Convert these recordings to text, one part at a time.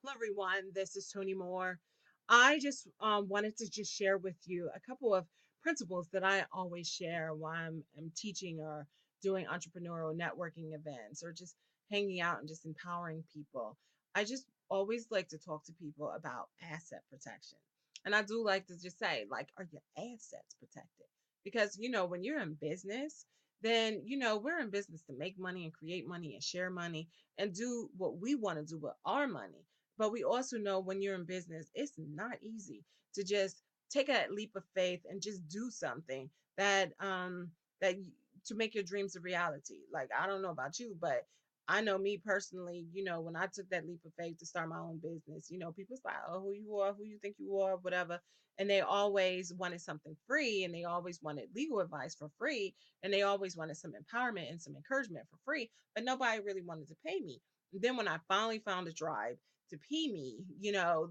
Hello, everyone. This is Tony Moore. I just wanted to just share with you a couple of principles that I always share while I'm teaching or doing entrepreneurial networking events or just hanging out and just empowering people. I just always like to talk to people about asset protection. And I do like to just say, like, are your assets protected? Because, when you're in business, then, we're in business to make money and create money and share money and do what we want to do with our money. But we also know when you're in business, it's not easy to just take a leap of faith and just do something that to make your dreams a reality. Like, I don't know about you, but I know me personally, when I took that leap of faith to start my own business, people's like, oh, who you are, who you think you are, whatever. And they always wanted something free and they always wanted legal advice for free. And they always wanted some empowerment and some encouragement for free, but nobody really wanted to pay me. Then when I finally found a drive to pee me,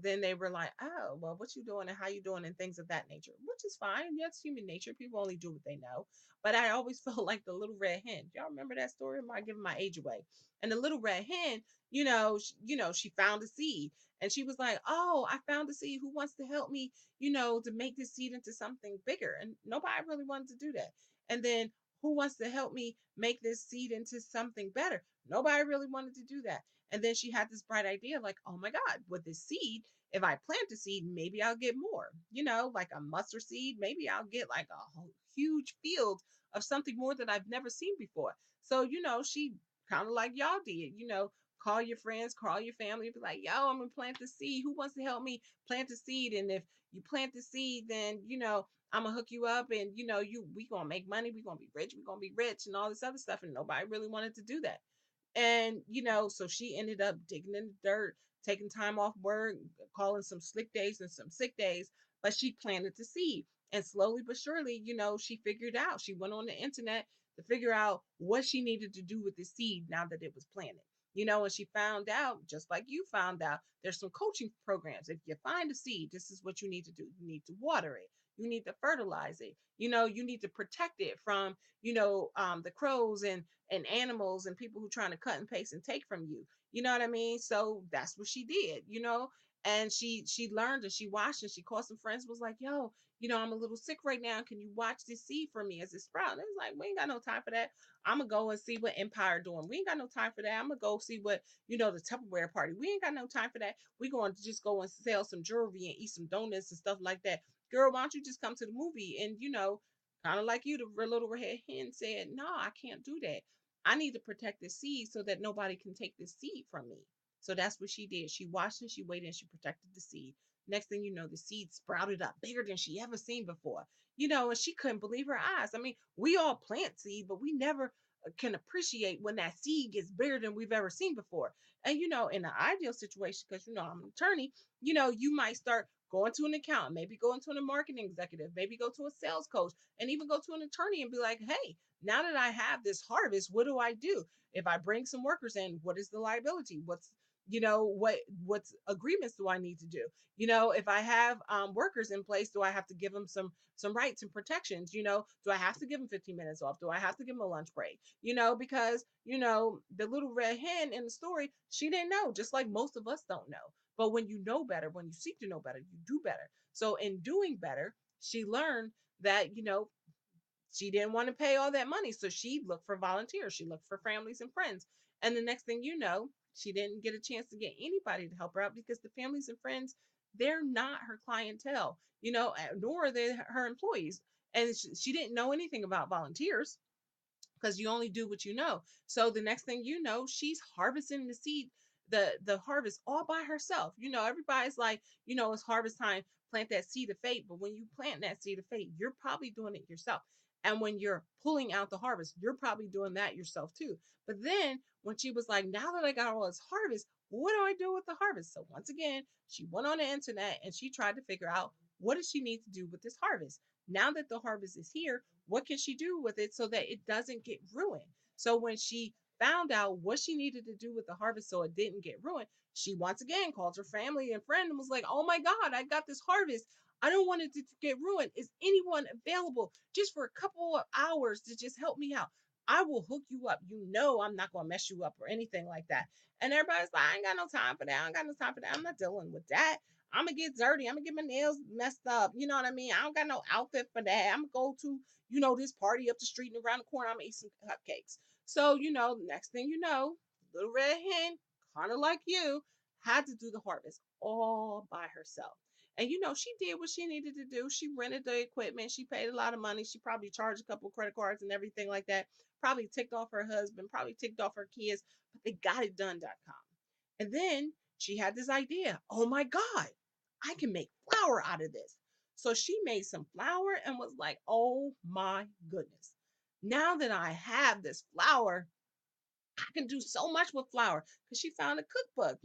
then they were like, oh, well, what you doing and how you doing and things of that nature, which is fine. That's human nature. People only do what they know. But I always felt like the little red hen. Y'all remember that story? Am I giving my age away? And the little red hen, she found a seed and she was like, oh, I found a seed. Who wants to help me, to make this seed into something bigger? And nobody really wanted to do that. And then who wants to help me make this seed into something better? Nobody really wanted to do that. And then she had this bright idea like, oh my God, with this seed, if I plant a seed, maybe I'll get more, like a mustard seed. Maybe I'll get like a whole huge field of something more that I've never seen before. So, she kind of like y'all did, call your friends, call your family, be like, yo, I'm going to plant the seed. Who wants to help me plant the seed? And if you plant the seed, then, I'm gonna hook you up and we gonna make money, we gonna be rich, we gonna be rich and all this other stuff. And nobody really wanted to do that. And, so she ended up digging in the dirt, taking time off work, calling some slick days and some sick days, but she planted the seed. And slowly but surely, she figured out, she went on the internet to figure out what she needed to do with the seed now that it was planted. And she found out, just like you found out, there's some coaching programs. If you find a seed, this is what you need to do. You need to water it. You need to fertilize it. You need to protect it from, the crows and animals and people who trying to cut and paste and take from you. You know what I mean? So that's what she did, and she learned and she watched and she called some friends, was like, yo, I'm a little sick right now. Can you watch this seed for me as it sprout? And it's like, we ain't got no time for that. I'm gonna go and see what Empire doing. We ain't got no time for that. I'm gonna go see what, the Tupperware party. We ain't got no time for that. We going to just go and sell some jewelry and eat some donuts and stuff like that. Girl, why don't you just come to the movie? And kind of like you, the little red hen said, no, I can't do that. I need to protect this seed so that nobody can take this seed from me. So that's what she did. She watched and she waited and she protected the seed. Next thing you know, the seed sprouted up bigger than she ever seen before. And she couldn't believe her eyes. I mean, we all plant seed, but we never can appreciate when that seed gets bigger than we've ever seen before. And in the ideal situation, because I'm an attorney, you might start going to an accountant, maybe going to a marketing executive, maybe go to a sales coach, and even go to an attorney and be like, hey, now that I have this harvest, what do I do? If I bring some workers in, what is the liability? What's agreements do I need to do? If I have workers in place, do I have to give them some rights and protections? Do I have to give them 15 minutes off? Do I have to give them a lunch break? Because the little red hen in the story, she didn't know, just like most of us don't know. But when you know better, when you seek to know better, you do better. So in doing better, she learned that she didn't want to pay all that money. So she looked for volunteers. She looked for families and friends. And the next thing you know, she didn't get a chance to get anybody to help her out because the families and friends, they're not her clientele, nor are they her employees. And she didn't know anything about volunteers because you only do what you know. So the next thing you know, she's harvesting the seed, the harvest all by herself. Everybody's like, it's harvest time, plant that seed of faith. But when you plant that seed of faith, you're probably doing it yourself. And when you're pulling out the harvest, you're probably doing that yourself too. But then when she was like, now that I got all this harvest, what do I do with the harvest? So once again, she went on the internet and she tried to figure out what does she need to do with this harvest. Now that the harvest is here, what can she do with it so that it doesn't get ruined? So when she found out what she needed to do with the harvest so it didn't get ruined, she once again called her family and friend and was like, oh my God, I got this harvest. I don't want it to get ruined. Is anyone available just for a couple of hours to just help me out? I will hook you up. You know, I'm not going to mess you up or anything like that. And everybody's like, I ain't got no time for that. I ain't got no time for that. I'm not dealing with that. I'm going to get dirty. I'm going to get my nails messed up. You know what I mean? I don't got no outfit for that. I'm going to go to, this party up the street and around the corner. I'm going to eat some cupcakes. So, next thing you know, Little Red Hen, kind of like you, had to do the harvest all by herself. And she did what she needed to do. She rented the equipment. She paid a lot of money. She probably charged a couple of credit cards and everything like that. Probably ticked off her husband, probably ticked off her kids, but they got it done.com. And then she had this idea. Oh my God, I can make flour out of this. So she made some flour and was like, oh my goodness. Now that I have this flour, I can do so much with flour because she found a cookbook,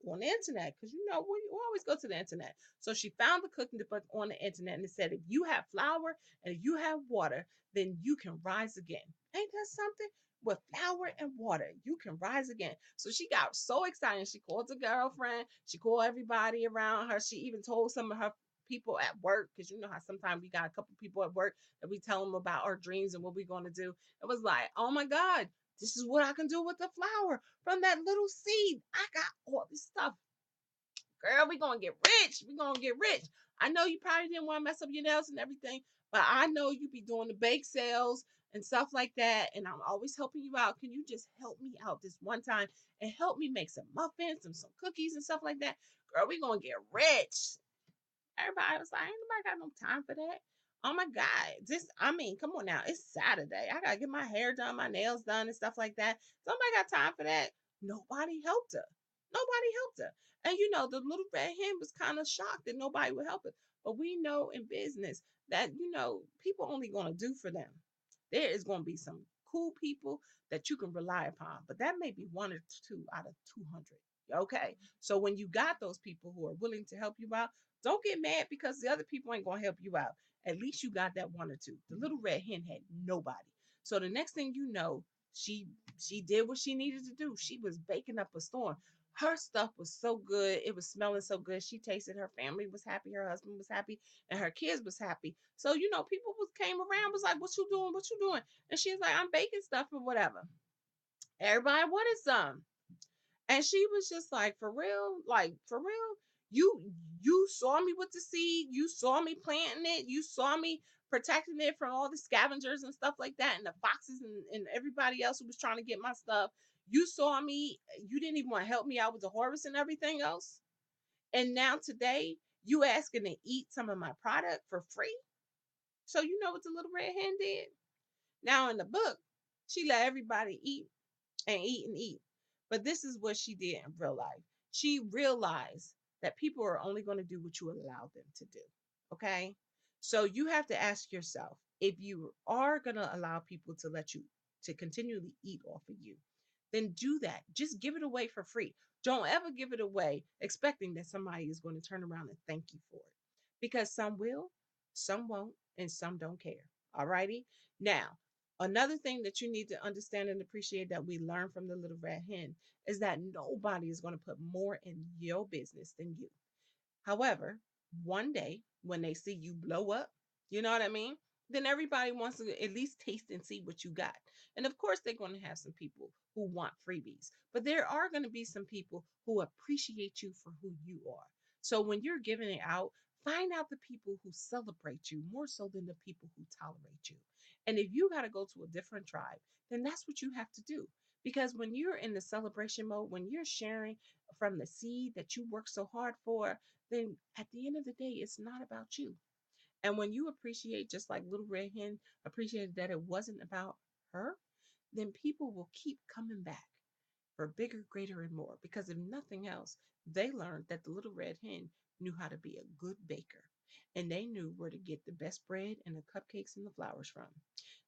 on the internet. Because we always go to the internet. So she found the cooking book on the internet and it said, if you have flour and if you have water, then you can rise again. Ain't that something? With flour and water, you can rise again. So she got so excited. She called the girlfriend. She called everybody around her. She even told some of her people at work, because you know how sometimes we got a couple people at work that we tell them about our dreams and what we're going to do. It was like, oh my God, this is what I can do with the flour from that little seed. I got all this stuff. Girl, we going to get rich. We going to get rich. I know you probably didn't want to mess up your nails and everything, but I know you be doing the bake sales and stuff like that. And I'm always helping you out. Can you just help me out this one time and help me make some muffins and some cookies and stuff like that? Girl, we going to get rich. Everybody was like, ain't nobody got no time for that. Oh my God. Come on now. It's Saturday. I gotta get my hair done, my nails done, and stuff like that. Somebody got time for that. Nobody helped her. Nobody helped her. And the little red hen was kind of shocked that nobody would help her. But we know in business that, people only gonna do for them. There is gonna be some cool people that you can rely upon, but that may be one or two out of 200. Okay. So when you got those people who are willing to help you out, don't get mad because the other people ain't gonna help you out. At least you got that one or two. The little red hen had nobody. So the next thing you know, she she did what she needed to do. She was baking up a storm. Her stuff was so good. It was smelling so good. She tasted. Her family was happy. Her husband was happy, and her kids was happy. So people came around, was like, "What you doing? What you doing?" And she's like, "I'm baking stuff or whatever." Everybody wanted some. And she was just like, for real, like for real, you saw me with the seed, you saw me planting it, you saw me protecting it from all the scavengers and stuff like that, and the foxes and everybody else who was trying to get my stuff. You saw me, you didn't even want to help me out with the harvest and everything else. And now today, you asking to eat some of my product for free. So you know what the little red hen did? Now in the book, she let everybody eat and eat and eat. But this is what she did in real life. She realized that people are only going to do what you allow them to do. Okay. So you have to ask yourself, if you are going to allow people to let you to continually eat off of you, then do that. Just give it away for free. Don't ever give it away expecting that somebody is going to turn around and thank you for it. Because some will, some won't, and some don't care. All righty. Now, another thing that you need to understand and appreciate that we learned from the little red hen is that nobody is going to put more in your business than you. However, one day when they see you blow up, you know what I mean? Then everybody wants to at least taste and see what you got. And of course, they're going to have some people who want freebies, but there are going to be some people who appreciate you for who you are. So when you're giving it out, find out the people who celebrate you more so than the people who tolerate you. And if you got to go to a different tribe, then that's what you have to do. Because when you're in the celebration mode, when you're sharing from the seed that you work so hard for, then at the end of the day, it's not about you. And when you appreciate, just like Little Red Hen appreciated that it wasn't about her, then people will keep coming back for bigger, greater, and more. Because if nothing else, they learned that the Little Red Hen knew how to be a good baker and they knew where to get the best bread and the cupcakes and the flowers from.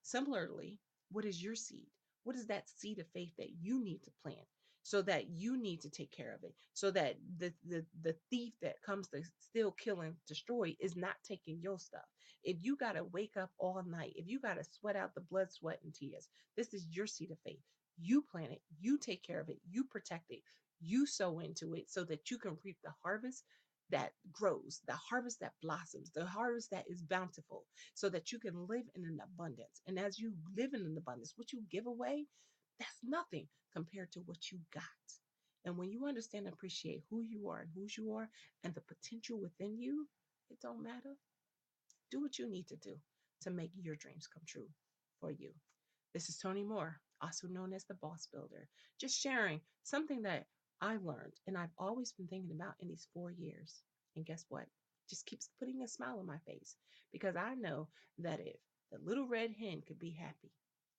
Similarly, what is your seed? What is that seed of faith that you need to plant? So that you need to take care of it, so that the thief that comes to steal, kill, and destroy is not taking your stuff. If you got to wake up all night, if you got to sweat out the blood, sweat, and tears, this is your seed of faith. You plant it, you take care of it, you protect it, you sow into it so that you can reap the harvest that grows, the harvest that blossoms, the harvest that is bountiful, so that you can live in an abundance. And as you live in an abundance, what you give away, that's nothing compared to what you got. And when you understand and appreciate who you are and whose you are and the potential within you, it don't matter. Do what you need to do to make your dreams come true for you. This is Tony Moore, also known as the Boss Builder, just sharing something that I learned and I've always been thinking about in these 4 years. And guess what? Just keeps putting a smile on my face because I know that if the little red hen could be happy,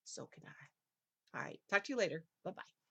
so can I. All right. Talk to you later. Bye bye.